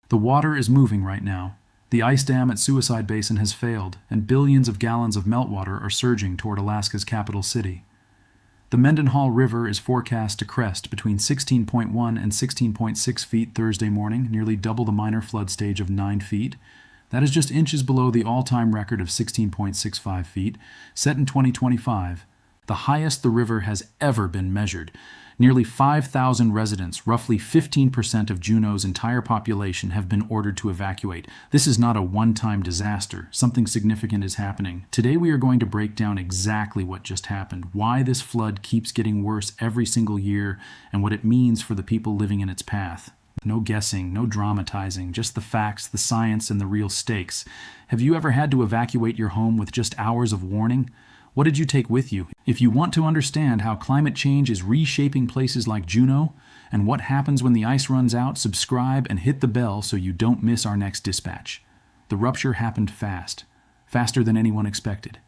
The water is moving right now. The ice dam at Suicide Basin has failed, and billions of gallons of meltwater are surging toward Alaska's capital city. The Mendenhall River is forecast to crest between 16.1 and 16.6 feet Thursday morning, nearly double the minor flood stage of 9 feet. That is just inches below the all-time record of 16.65 feet, set in 2025, the highest the river has ever been measured. Nearly 5,000 residents, roughly 15% of Juneau's entire population, have been ordered to evacuate. This is not a one-time disaster. Something significant is happening. Today we are going to break down exactly what just happened, why this flood keeps getting worse every single year, and what it means for the people living in its path. No guessing, no dramatizing, just the facts, the science, and the real stakes. Have you ever had to evacuate your home with just hours of warning? What did you take with you? If you want to understand how climate change is reshaping places like Juneau, and what happens when the ice runs out, subscribe and hit the bell so you don't miss our next dispatch. The rupture happened fast, faster than anyone expected.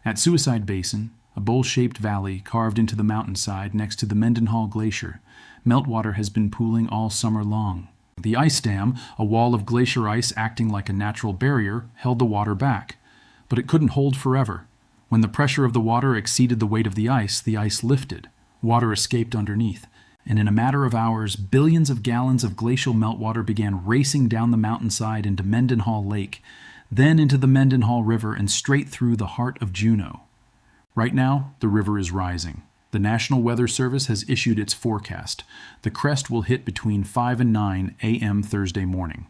At Suicide Basin, a bowl-shaped valley carved into the mountainside next to the Mendenhall Glacier, meltwater has been pooling all summer long. The ice dam, a wall of glacier ice acting like a natural barrier, held the water back. But it couldn't hold forever. When the pressure of the water exceeded the weight of the ice lifted. Water escaped underneath, and in a matter of hours, billions of gallons of glacial meltwater began racing down the mountainside into Mendenhall Lake, then into the Mendenhall River and straight through the heart of Juneau. Right now, the river is rising. The National Weather Service has issued its forecast. The crest will hit between 5 and 9 a.m. Thursday morning.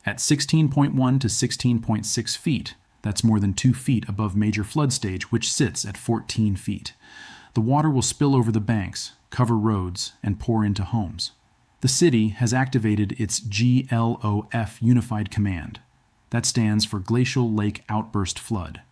At 16.1 to 16.6 feet, that's more than 2 feet above major flood stage, which sits at 14 feet. The water will spill over the banks, cover roads, and pour into homes. The city has activated its GLOF Unified Command. That stands for Glacial Lake Outburst Flood.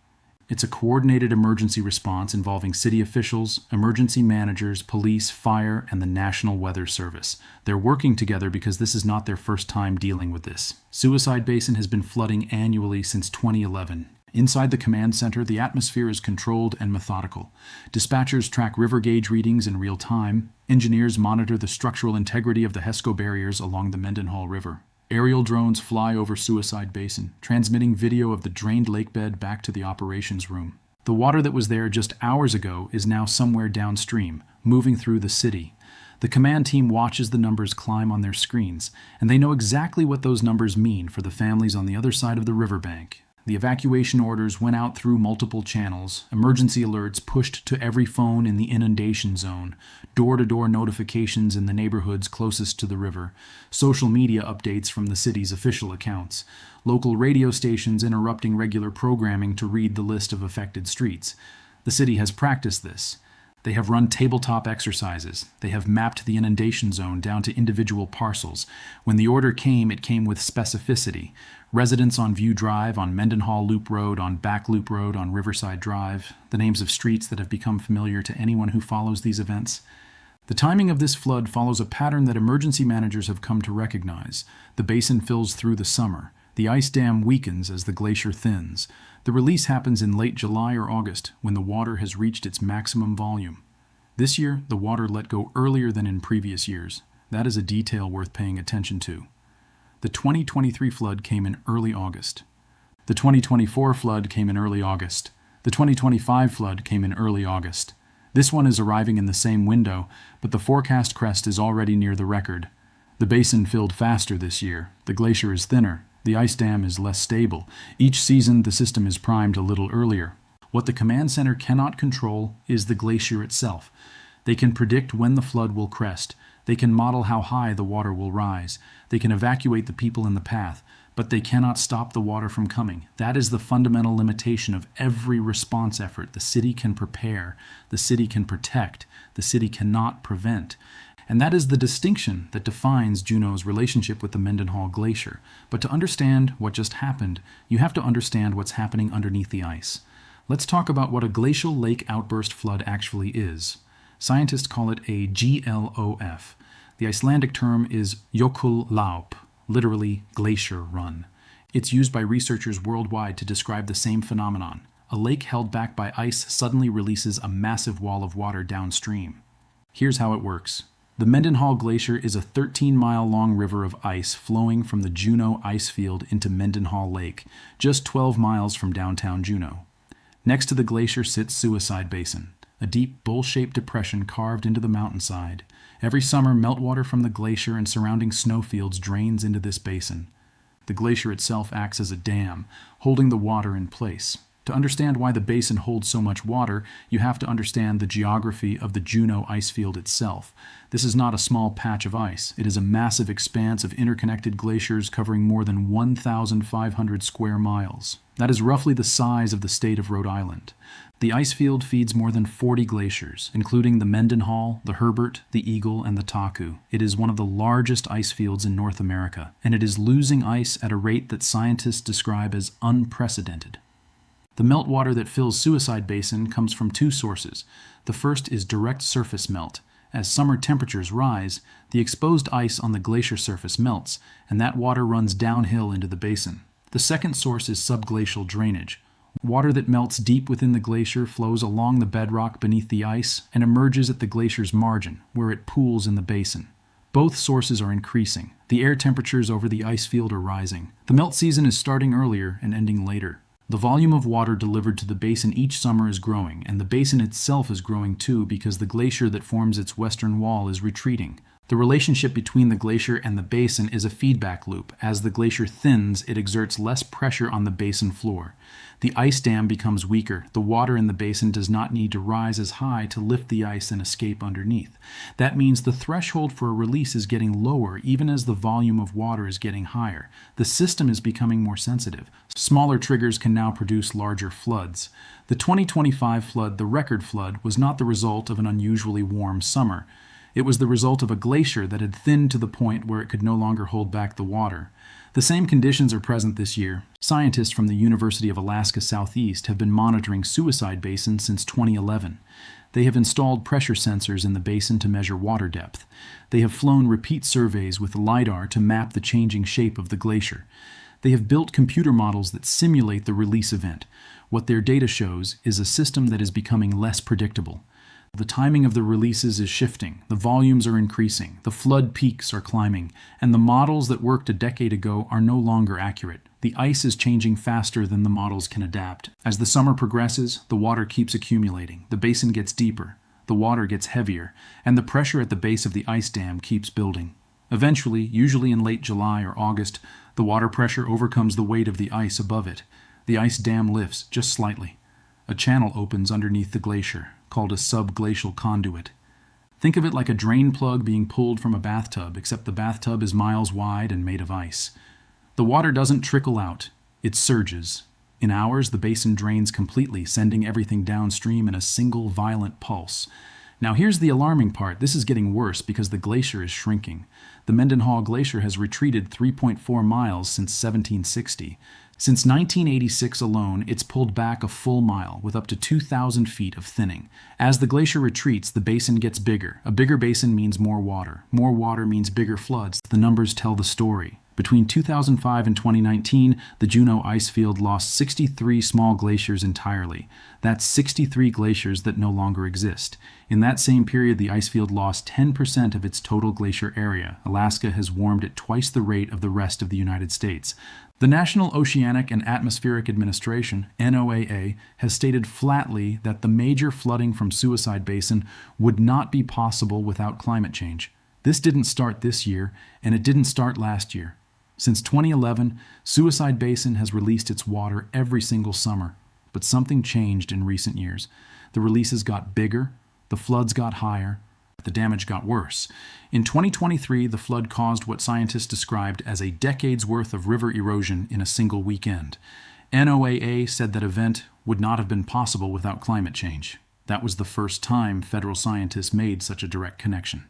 It's a coordinated emergency response involving city officials, emergency managers, police, fire, and the National Weather Service. They're working together because this is not their first time dealing with this. Suicide Basin has been flooding annually since 2011. Inside the command center, the atmosphere is controlled and methodical. Dispatchers track river gauge readings in real time. Engineers monitor the structural integrity of the HESCO barriers along the Mendenhall River. Aerial drones fly over Suicide Basin, transmitting video of the drained lakebed back to the operations room. The water that was there just hours ago is now somewhere downstream, moving through the city. The command team watches the numbers climb on their screens, and they know exactly what those numbers mean for the families on the other side of the riverbank. The evacuation orders went out through multiple channels, emergency alerts pushed to every phone in the inundation zone, door-to-door notifications in the neighborhoods closest to the river, social media updates from the city's official accounts, local radio stations interrupting regular programming to read the list of affected streets. The city has practiced this. They have run tabletop exercises. They have mapped the inundation zone down to individual parcels. When the order came, it came with specificity. Residents on View Drive, on Mendenhall Loop Road, on Back Loop Road, on Riverside Drive, the names of streets that have become familiar to anyone who follows these events. The timing of this flood follows a pattern that emergency managers have come to recognize. The basin fills through the summer. The ice dam weakens as the glacier thins. The release happens in late July or August, when the water has reached its maximum volume. This year, the water let go earlier than in previous years. That is a detail worth paying attention to. The 2023 flood came in early August. The 2024 flood came in early August. The 2025 flood came in early August. This one is arriving in the same window, but the forecast crest is already near the record. The basin filled faster this year. The glacier is thinner. The ice dam is less stable. Each season, the system is primed a little earlier. What the command center cannot control is the glacier itself. They can predict when the flood will crest. They can model how high the water will rise. They can evacuate the people in the path, but they cannot stop the water from coming. That is the fundamental limitation of every response effort. The city can prepare. The city can protect. The city cannot prevent. And that is the distinction that defines Juneau's relationship with the Mendenhall Glacier. But to understand what just happened, you have to understand what's happening underneath the ice. Let's talk about what a glacial lake outburst flood actually is. Scientists call it a GLOF. The Icelandic term is jökullaup, literally glacier run. It's used by researchers worldwide to describe the same phenomenon. A lake held back by ice suddenly releases a massive wall of water downstream. Here's how it works. The Mendenhall Glacier is a 13-mile-long river of ice flowing from the Juneau ice field into Mendenhall Lake, just 12 miles from downtown Juneau. Next to the glacier sits Suicide Basin, a deep bowl-shaped depression carved into the mountainside. Every summer, meltwater from the glacier and surrounding snowfields drains into this basin. The glacier itself acts as a dam, holding the water in place. To understand why the basin holds so much water, you have to understand the geography of the Juneau ice field itself. This is not a small patch of ice. It is a massive expanse of interconnected glaciers covering more than 1,500 square miles. That is roughly the size of the state of Rhode Island. The ice field feeds more than 40 glaciers, including the Mendenhall, the Herbert, the Eagle, and the Taku. It is one of the largest ice fields in North America, and it is losing ice at a rate that scientists describe as unprecedented. The meltwater that fills Suicide Basin comes from two sources. The first is direct surface melt. As summer temperatures rise, the exposed ice on the glacier surface melts, and that water runs downhill into the basin. The second source is subglacial drainage. Water that melts deep within the glacier flows along the bedrock beneath the ice and emerges at the glacier's margin, where it pools in the basin. Both sources are increasing. The air temperatures over the ice field are rising. The melt season is starting earlier and ending later. The volume of water delivered to the basin each summer is growing, and the basin itself is growing too because the glacier that forms its western wall is retreating. The relationship between the glacier and the basin is a feedback loop. As the glacier thins, it exerts less pressure on the basin floor. The ice dam becomes weaker. The water in the basin does not need to rise as high to lift the ice and escape underneath. That means the threshold for a release is getting lower even as the volume of water is getting higher. The system is becoming more sensitive. Smaller triggers can now produce larger floods. The 2025 flood, the record flood, was not the result of an unusually warm summer. It was the result of a glacier that had thinned to the point where it could no longer hold back the water. The same conditions are present this year. Scientists from the University of Alaska Southeast have been monitoring Suicide Basin since 2011. They have installed pressure sensors in the basin to measure water depth. They have flown repeat surveys with LiDAR to map the changing shape of the glacier. They have built computer models that simulate the release event. What their data shows is a system that is becoming less predictable. The timing of the releases is shifting, the volumes are increasing, the flood peaks are climbing, and the models that worked a decade ago are no longer accurate. The ice is changing faster than the models can adapt. As the summer progresses, the water keeps accumulating, the basin gets deeper, the water gets heavier, and the pressure at the base of the ice dam keeps building. Eventually, usually in late July or August, the water pressure overcomes the weight of the ice above it. The ice dam lifts just slightly. A channel opens underneath the glacier, called a subglacial conduit. Think of it like a drain plug being pulled from a bathtub, except the bathtub is miles wide and made of ice. The water doesn't trickle out, it surges. In hours, the basin drains completely, sending everything downstream in a single violent pulse. Now here's the alarming part. This is getting worse because the glacier is shrinking. The Mendenhall Glacier has retreated 3.4 miles since 1760. Since 1986 alone, it's pulled back a full mile with up to 2,000 feet of thinning. As the glacier retreats, the basin gets bigger. A bigger basin means more water. More water means bigger floods. The numbers tell the story. Between 2005 and 2019, the Juneau ice field lost 63 small glaciers entirely. That's 63 glaciers that no longer exist. In that same period, the ice field lost 10% of its total glacier area. Alaska has warmed at twice the rate of the rest of the United States. The National Oceanic and Atmospheric Administration, NOAA, has stated flatly that the major flooding from Suicide Basin would not be possible without climate change. This didn't start this year, and it didn't start last year. Since 2011, Suicide Basin has released its water every single summer, but something changed in recent years. The releases got bigger, the floods got higher, the damage got worse. In 2023, the flood caused what scientists described as a decade's worth of river erosion in a single weekend. NOAA said that event would not have been possible without climate change. That was the first time federal scientists made such a direct connection.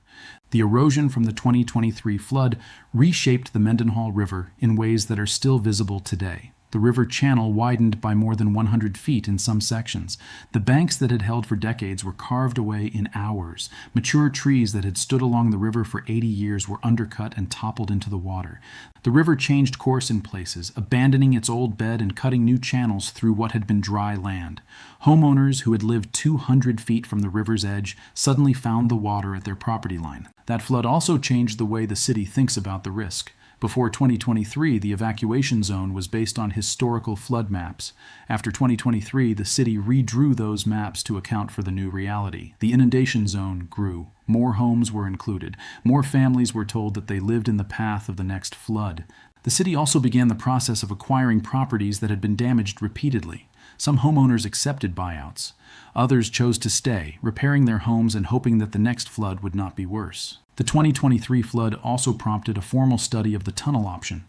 The erosion from the 2023 flood reshaped the Mendenhall River in ways that are still visible today. The river channel widened by more than 100 feet in some sections. The banks that had held for decades were carved away in hours. Mature trees that had stood along the river for 80 years were undercut and toppled into the water. The river changed course in places, abandoning its old bed and cutting new channels through what had been dry land. Homeowners who had lived 200 feet from the river's edge suddenly found the water at their property line. That flood also changed the way the city thinks about the risk. Before 2023, the evacuation zone was based on historical flood maps. After 2023, the city redrew those maps to account for the new reality. The inundation zone grew. More homes were included. More families were told that they lived in the path of the next flood. The city also began the process of acquiring properties that had been damaged repeatedly. Some homeowners accepted buyouts. Others chose to stay, repairing their homes and hoping that the next flood would not be worse. The 2023 flood also prompted a formal study of the tunnel option.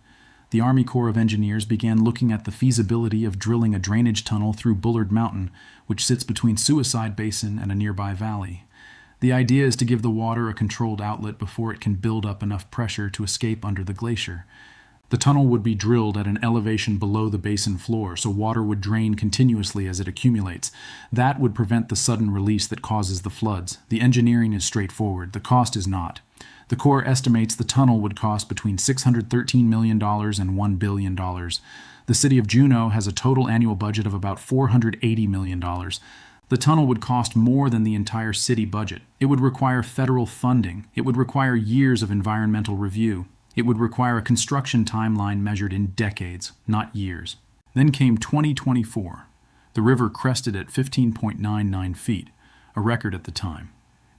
The Army Corps of Engineers began looking at the feasibility of drilling a drainage tunnel through Bullard Mountain, which sits between Suicide Basin and a nearby valley. The idea is to give the water a controlled outlet before it can build up enough pressure to escape under the glacier. The tunnel would be drilled at an elevation below the basin floor, so water would drain continuously as it accumulates. That would prevent the sudden release that causes the floods. The engineering is straightforward. The cost is not. The Corps estimates the tunnel would cost between $613 million and $1 billion. The city of Juneau has a total annual budget of about $480 million. The tunnel would cost more than the entire city budget. It would require federal funding. It would require years of environmental review. It would require a construction timeline measured in decades, not years. Then came 2024. The river crested at 15.99 feet, a record at the time.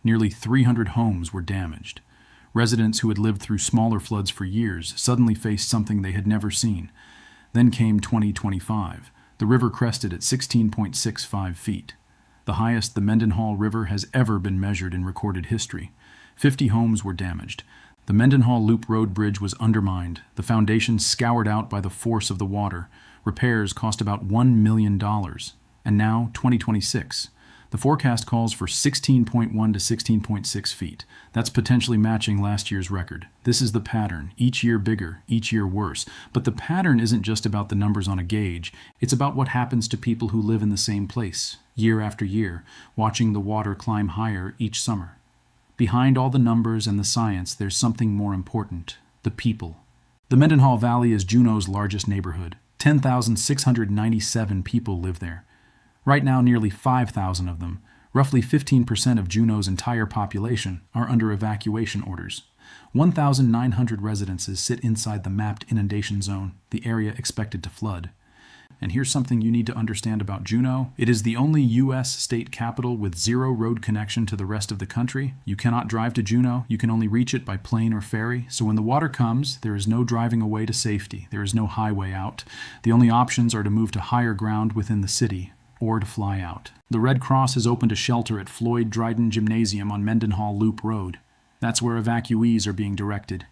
Nearly 300 homes were damaged. Residents who had lived through smaller floods for years suddenly faced something they had never seen. Then came 2025. The river crested at 16.65 feet, the highest the Mendenhall River has ever been measured in recorded history. 50 homes were damaged. The Mendenhall Loop Road Bridge was undermined, the foundation scoured out by the force of the water. Repairs cost about $1 million. And now, 2026. The forecast calls for 16.1 to 16.6 feet. That's potentially matching last year's record. This is the pattern, each year bigger, each year worse. But the pattern isn't just about the numbers on a gauge. It's about what happens to people who live in the same place, year after year, watching the water climb higher each summer. Behind all the numbers and the science, there's something more important: the people. The Mendenhall Valley is Juneau's largest neighborhood. 10,697 people live there. Right now, nearly 5,000 of them, roughly 15% of Juneau's entire population, are under evacuation orders. 1,900 residences sit inside the mapped inundation zone, the area expected to flood. And here's something you need to understand about Juneau. It is the only U.S. state capital with zero road connection to the rest of the country. You cannot drive to Juneau. You can only reach it by plane or ferry. So when the water comes, there is no driving away to safety. There is no highway out. The only options are to move to higher ground within the city, or to fly out. The Red Cross has opened a shelter at Floyd Dryden Gymnasium on Mendenhall Loop Road. That's where evacuees are being directed.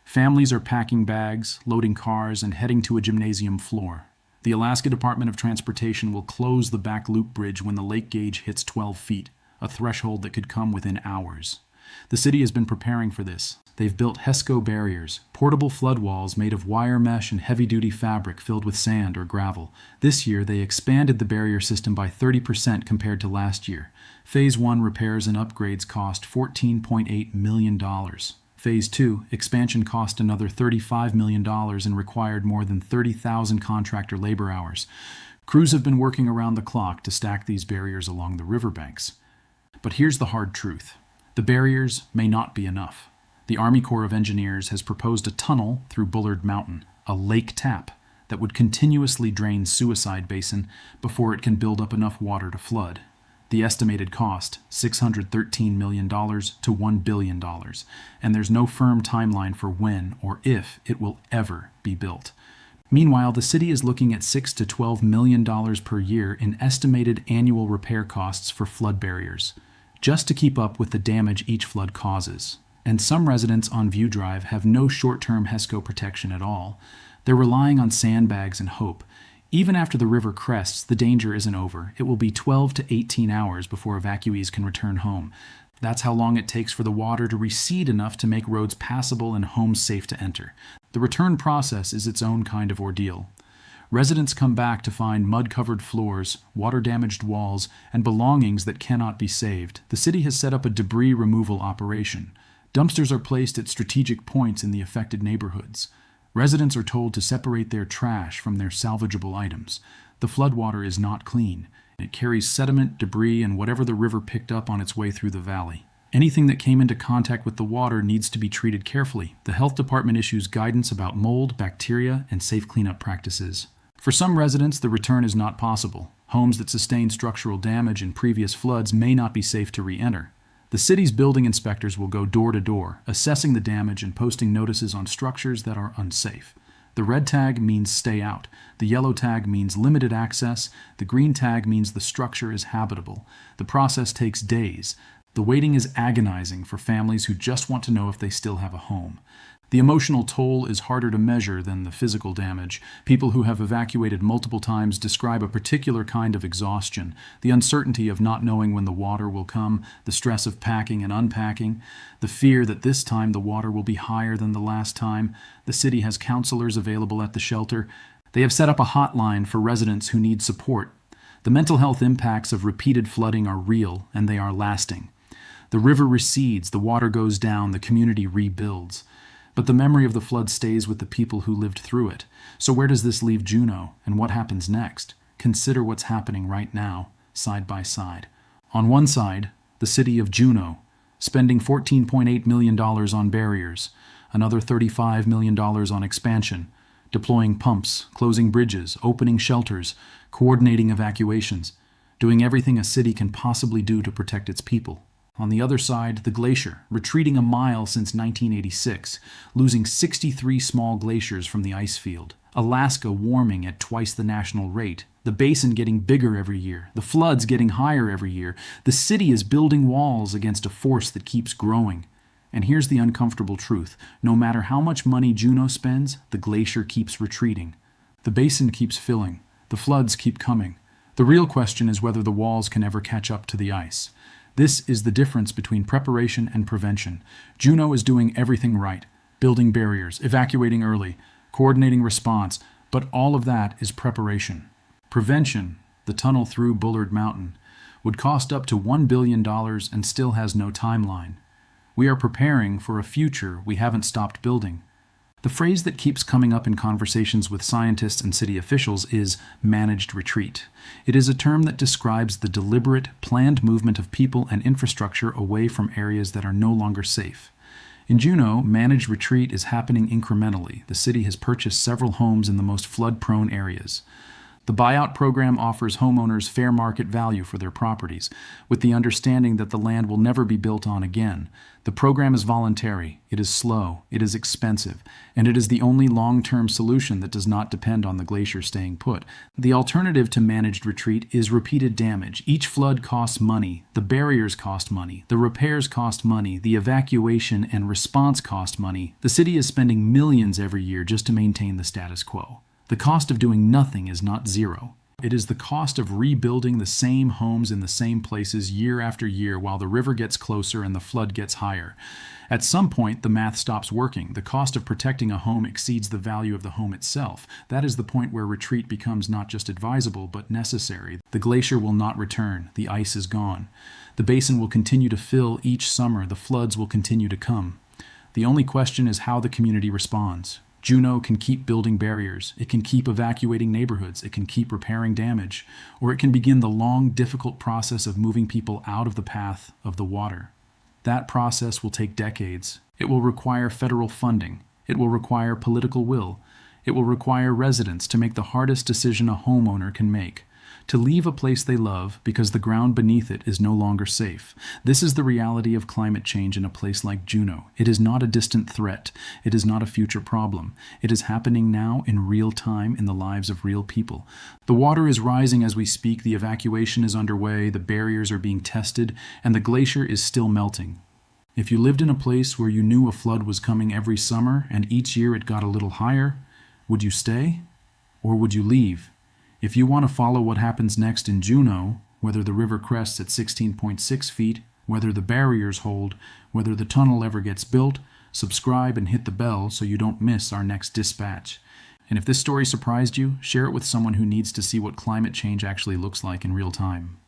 Families are packing bags, loading cars, and heading to a gymnasium floor. The Alaska Department of Transportation will close the back loop bridge when the lake gauge hits 12 feet, a threshold that could come within hours. The city has been preparing for this. They've built HESCO barriers, portable flood walls made of wire mesh and heavy-duty fabric filled with sand or gravel. This year, they expanded the barrier system by 30% compared to last year. Phase 1 repairs and upgrades cost $14.8 million. Phase 2, expansion cost another $35 million and required more than 30,000 contractor labor hours. Crews have been working around the clock to stack these barriers along the riverbanks. But here's the hard truth. The barriers may not be enough. The Army Corps of Engineers has proposed a tunnel through Bullard Mountain, a lake tap that would continuously drain Suicide Basin before it can build up enough water to flood. The estimated cost, $613 million to $1 billion, and there's no firm timeline for when or if it will ever be built. Meanwhile, the city is looking at $6 to $12 million per year in estimated annual repair costs for flood barriers, just to keep up with the damage each flood causes. And some residents on View Drive have no short-term HESCO protection at all. They're relying on sandbags and hope. Even after the river crests, the danger isn't over. It will be 12 to 18 hours before evacuees can return home. That's how long it takes for the water to recede enough to make roads passable and homes safe to enter. The return process is its own kind of ordeal. Residents come back to find mud-covered floors, water-damaged walls, and belongings that cannot be saved. The city has set up a debris removal operation. Dumpsters are placed at strategic points in the affected neighborhoods. Residents are told to separate their trash from their salvageable items. The floodwater is not clean. It carries sediment, debris, and whatever the river picked up on its way through the valley. Anything that came into contact with the water needs to be treated carefully. The health department issues guidance about mold, bacteria, and safe cleanup practices. For some residents, the return is not possible. Homes that sustained structural damage in previous floods may not be safe to re-enter. The city's building inspectors will go door to door, assessing the damage and posting notices on structures that are unsafe. The red tag means stay out. The yellow tag means limited access. The green tag means the structure is habitable. The process takes days. The waiting is agonizing for families who just want to know if they still have a home. The emotional toll is harder to measure than the physical damage. People who have evacuated multiple times describe a particular kind of exhaustion, the uncertainty of not knowing when the water will come, the stress of packing and unpacking, the fear that this time the water will be higher than the last time. The city has counselors available at the shelter. They have set up a hotline for residents who need support. The mental health impacts of repeated flooding are real, and they are lasting. The river recedes, the water goes down, the community rebuilds. But the memory of the flood stays with the people who lived through it. So where does this leave Juneau, and what happens next? Consider what's happening right now, side by side. On one side, the city of Juneau, spending $14.8 million on barriers, another $35 million on expansion, deploying pumps, closing bridges, opening shelters, coordinating evacuations, doing everything a city can possibly do to protect its people. On the other side, the Glacier, retreating a mile since 1986, losing 63 small glaciers from the ice field. Alaska warming at twice the national rate. The basin getting bigger every year. The floods getting higher every year. The city is building walls against a force that keeps growing. And here's the uncomfortable truth. No matter how much money Juneau spends, the glacier keeps retreating. The basin keeps filling. The floods keep coming. The real question is whether the walls can ever catch up to the ice. This is the difference between preparation and prevention. Juneau is doing everything right, building barriers, evacuating early, coordinating response, but all of that is preparation. Prevention, the tunnel through Bullard Mountain, would cost up to $1 billion and still has no timeline. We are preparing for a future we haven't stopped building. The phrase that keeps coming up in conversations with scientists and city officials is managed retreat. It is a term that describes the deliberate, planned movement of people and infrastructure away from areas that are no longer safe. In Juneau, managed retreat is happening incrementally. The city has purchased several homes in the most flood-prone areas. The buyout program offers homeowners fair market value for their properties, with the understanding that the land will never be built on again. The program is voluntary, it is slow, it is expensive, and it is the only long-term solution that does not depend on the glacier staying put. The alternative to managed retreat is repeated damage. Each flood costs money, the barriers cost money, the repairs cost money, the evacuation and response cost money. The city is spending millions every year just to maintain the status quo. The cost of doing nothing is not zero. It is the cost of rebuilding the same homes in the same places year after year while the river gets closer and the flood gets higher. At some point, the math stops working. The cost of protecting a home exceeds the value of the home itself. That is the point where retreat becomes not just advisable, but necessary. The glacier will not return. The ice is gone. The basin will continue to fill each summer. The floods will continue to come. The only question is how the community responds. Juneau can keep building barriers, it can keep evacuating neighborhoods, it can keep repairing damage, or it can begin the long, difficult process of moving people out of the path of the water. That process will take decades. It will require federal funding. It will require political will. It will require residents to make the hardest decision a homeowner can make, to leave a place they love because the ground beneath it is no longer safe. This is the reality of climate change in a place like Juneau. It is not a distant threat. It is not a future problem. It is happening now in real time in the lives of real people. The water is rising as we speak. The evacuation is underway. The barriers are being tested, and the glacier is still melting. If you lived in a place where you knew a flood was coming every summer and each year it got a little higher, would you stay or would you leave? If you want to follow what happens next in Juneau, whether the river crests at 16.6 feet, whether the barriers hold, whether the tunnel ever gets built, subscribe and hit the bell so you don't miss our next dispatch. And if this story surprised you, share it with someone who needs to see what climate change actually looks like in real time.